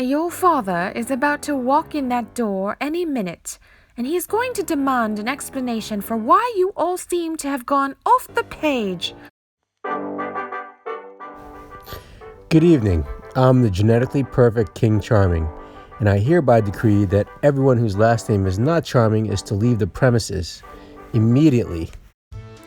Your father is about to walk in that door any minute, and he is going to demand an explanation for why you all seem to have gone off the page. Good evening. I'm the genetically perfect King Charming, and I hereby decree that everyone whose last name is not Charming is to leave the premises immediately.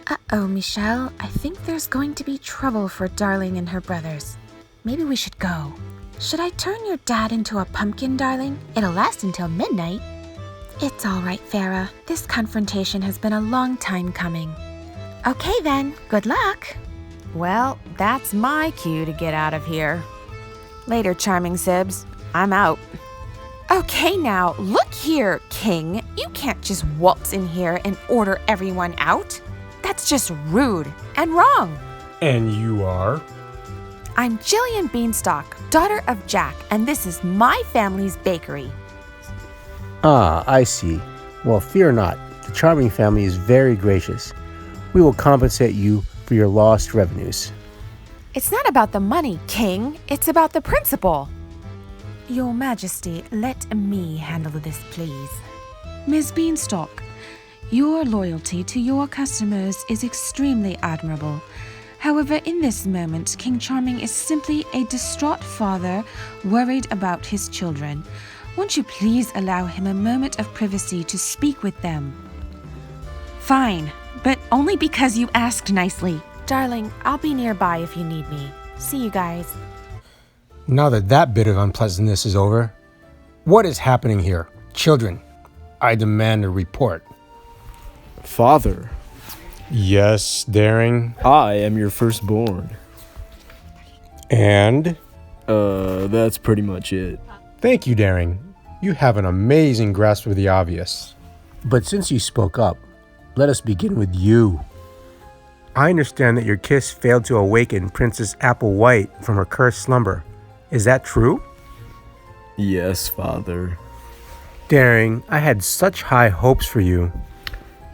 Uh-oh, Meeshell. I think there's going to be trouble for Darling and her brothers. Maybe we should go. Should I turn your dad into a pumpkin, Darling? It'll last until midnight. It's all right, Farrah. This confrontation has been a long time coming. Okay then, good luck. Well, that's my cue to get out of here. Later, Charming Sibs. I'm out. Okay now, look here, King. You can't just waltz in here and order everyone out. That's just rude and wrong. And you are? I'm Jillian Beanstalk, daughter of Jack, and this is my family's bakery. Ah, I see. Well, fear not. The Charming family is very gracious. We will compensate you for your lost revenues. It's not about the money, King. It's about the principle. Your Majesty, let me handle this, please. Ms. Beanstalk, your loyalty to your customers is extremely admirable. However, in this moment, King Charming is simply a distraught father worried about his children. Won't you please allow him a moment of privacy to speak with them? Fine, but only because you asked nicely. Darling, I'll be nearby if you need me. See you guys. Now that bit of unpleasantness is over, what is happening here? Children, I demand a report. Father. Yes, Daring. I am your firstborn. And? That's pretty much it. Thank you, Daring. You have an amazing grasp of the obvious. But since you spoke up, let us begin with you. I understand that your kiss failed to awaken Princess Applewhite from her cursed slumber. Is that true? Yes, Father. Daring, I had such high hopes for you.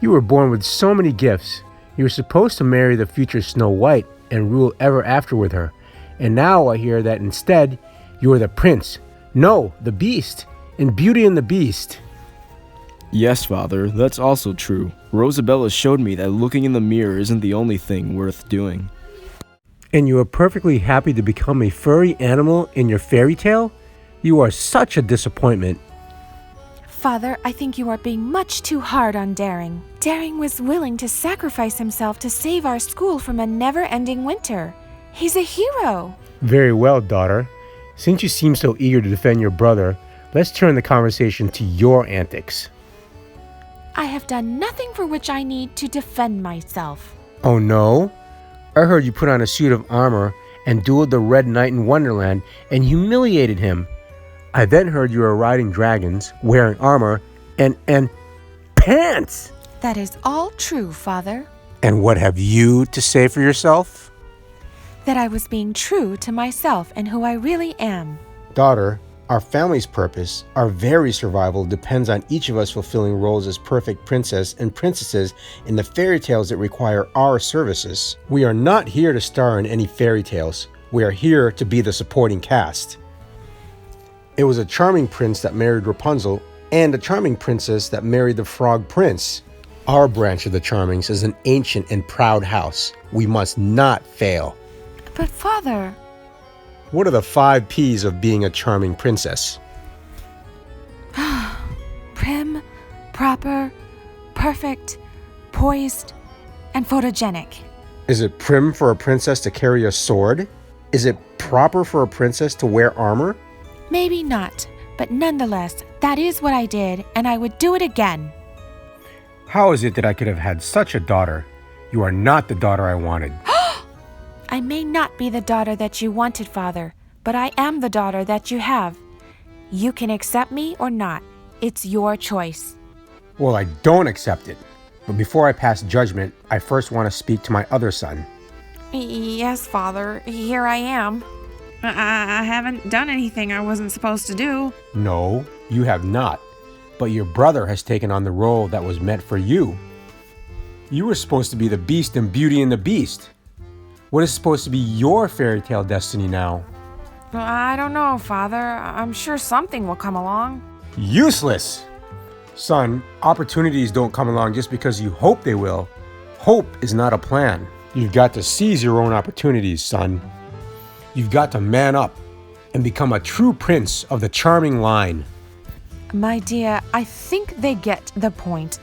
You were born with so many gifts. You were supposed to marry the future Snow White and rule ever after with her. And now I hear that instead, you are the prince. No, the beast. In Beauty and the Beast. Yes, Father, that's also true. Rosabella showed me that looking in the mirror isn't the only thing worth doing. And you are perfectly happy to become a furry animal in your fairy tale? You are such a disappointment. Father, I think you are being much too hard on Daring. Daring was willing to sacrifice himself to save our school from a never-ending winter. He's a hero. Very well, daughter. Since you seem so eager to defend your brother, let's turn the conversation to your antics. I have done nothing for which I need to defend myself. Oh no? I heard you put on a suit of armor and dueled the Red Knight in Wonderland and humiliated him. I then heard you were riding dragons, wearing armor, and pants! That is all true, Father. And what have you to say for yourself? That I was being true to myself and who I really am. Daughter, our family's purpose, our very survival, depends on each of us fulfilling roles as perfect princess and princesses in the fairy tales that require our services. We are not here to star in any fairy tales. We are here to be the supporting cast. It was a charming prince that married Rapunzel, and a charming princess that married the Frog Prince. Our branch of the Charmings is an ancient and proud house. We must not fail. But Father... What are the 5 P's of being a charming princess? Prim, proper, perfect, poised, and photogenic. Is it prim for a princess to carry a sword? Is it proper for a princess to wear armor? Maybe not, but nonetheless, that is what I did, and I would do it again. How is it that I could have had such a daughter? You are not the daughter I wanted. I may not be the daughter that you wanted, Father, but I am the daughter that you have. You can accept me or not. It's your choice. Well, I don't accept it. But before I pass judgment, I first want to speak to my other son. Yes, Father. Here I am. I haven't done anything I wasn't supposed to do. No, you have not. But your brother has taken on the role that was meant for you. You were supposed to be the Beast in Beauty and the Beast. What is supposed to be your fairy tale destiny now? I don't know, Father. I'm sure something will come along. Useless! Son, opportunities don't come along just because you hope they will. Hope is not a plan. You've got to seize your own opportunities, son. You've got to man up and become a true prince of the charming line. My dear, I think they get the point.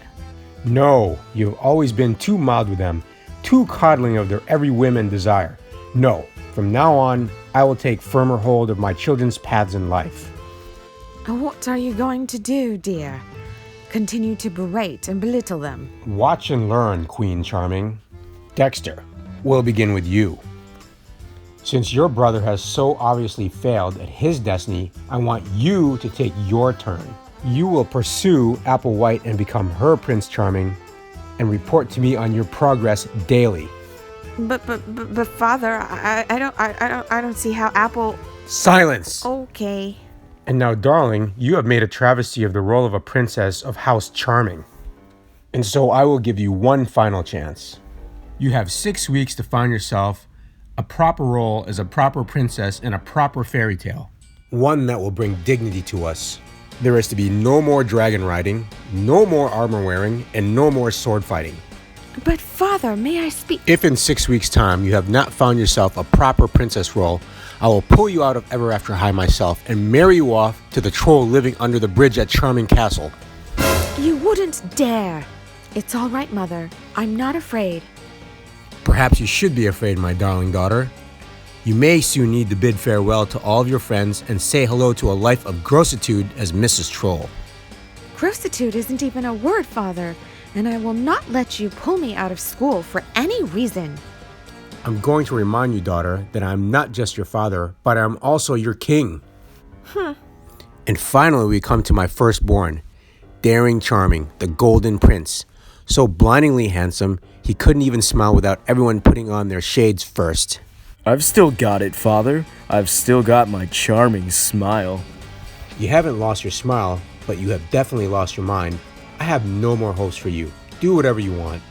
No, you've always been too mild with them, too coddling of their every whim and desire. No, from now on, I will take firmer hold of my children's paths in life. What are you going to do, dear? Continue to berate and belittle them? Watch and learn, Queen Charming. Dexter, we'll begin with you. Since your brother has so obviously failed at his destiny, I want you to take your turn. You will pursue Applewhite and become her Prince Charming, and report to me on your progress daily. But Father, I don't see how Apple. Silence! Okay. And now, darling, you have made a travesty of the role of a princess of House Charming. And so I will give you one final chance. You have 6 weeks to find yourself a proper role as a proper princess in a proper fairy tale. One that will bring dignity to us. There is to be no more dragon riding, no more armor wearing, and no more sword fighting. But Father, may I speak? If in 6 weeks' time you have not found yourself a proper princess role, I will pull you out of Ever After High myself and marry you off to the troll living under the bridge at Charming Castle. You wouldn't dare. It's all right, Mother. I'm not afraid. Perhaps you should be afraid, my darling daughter. You may soon need to bid farewell to all of your friends and say hello to a life of grossitude as Mrs. Troll. Grossitude isn't even a word, Father, and I will not let you pull me out of school for any reason. I'm going to remind you, daughter, that I'm not just your father, but I'm also your king. And finally we come to my firstborn, daring Charming, the Golden Prince. So blindingly handsome, he couldn't even smile without everyone putting on their shades first. I've still got it, Father. I've still got my charming smile. You haven't lost your smile, but you have definitely lost your mind. I have no more hopes for you. Do whatever you want.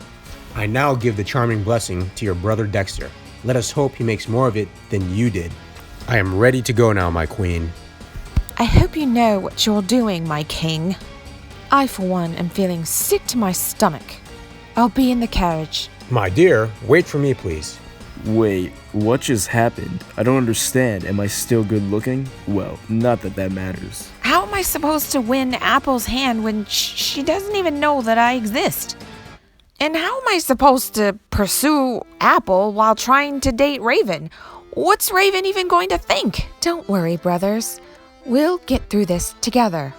I now give the charming blessing to your brother Dexter. Let us hope he makes more of it than you did. I am ready to go now, my queen. I hope you know what you're doing, my king. I, for one, am feeling sick to my stomach. I'll be in the carriage. My dear, wait for me, please. Wait, what just happened? I don't understand. Am I still good looking? Well, not that that matters. How am I supposed to win Apple's hand when she doesn't even know that I exist? And how am I supposed to pursue Apple while trying to date Raven? What's Raven even going to think? Don't worry, brothers. We'll get through this together.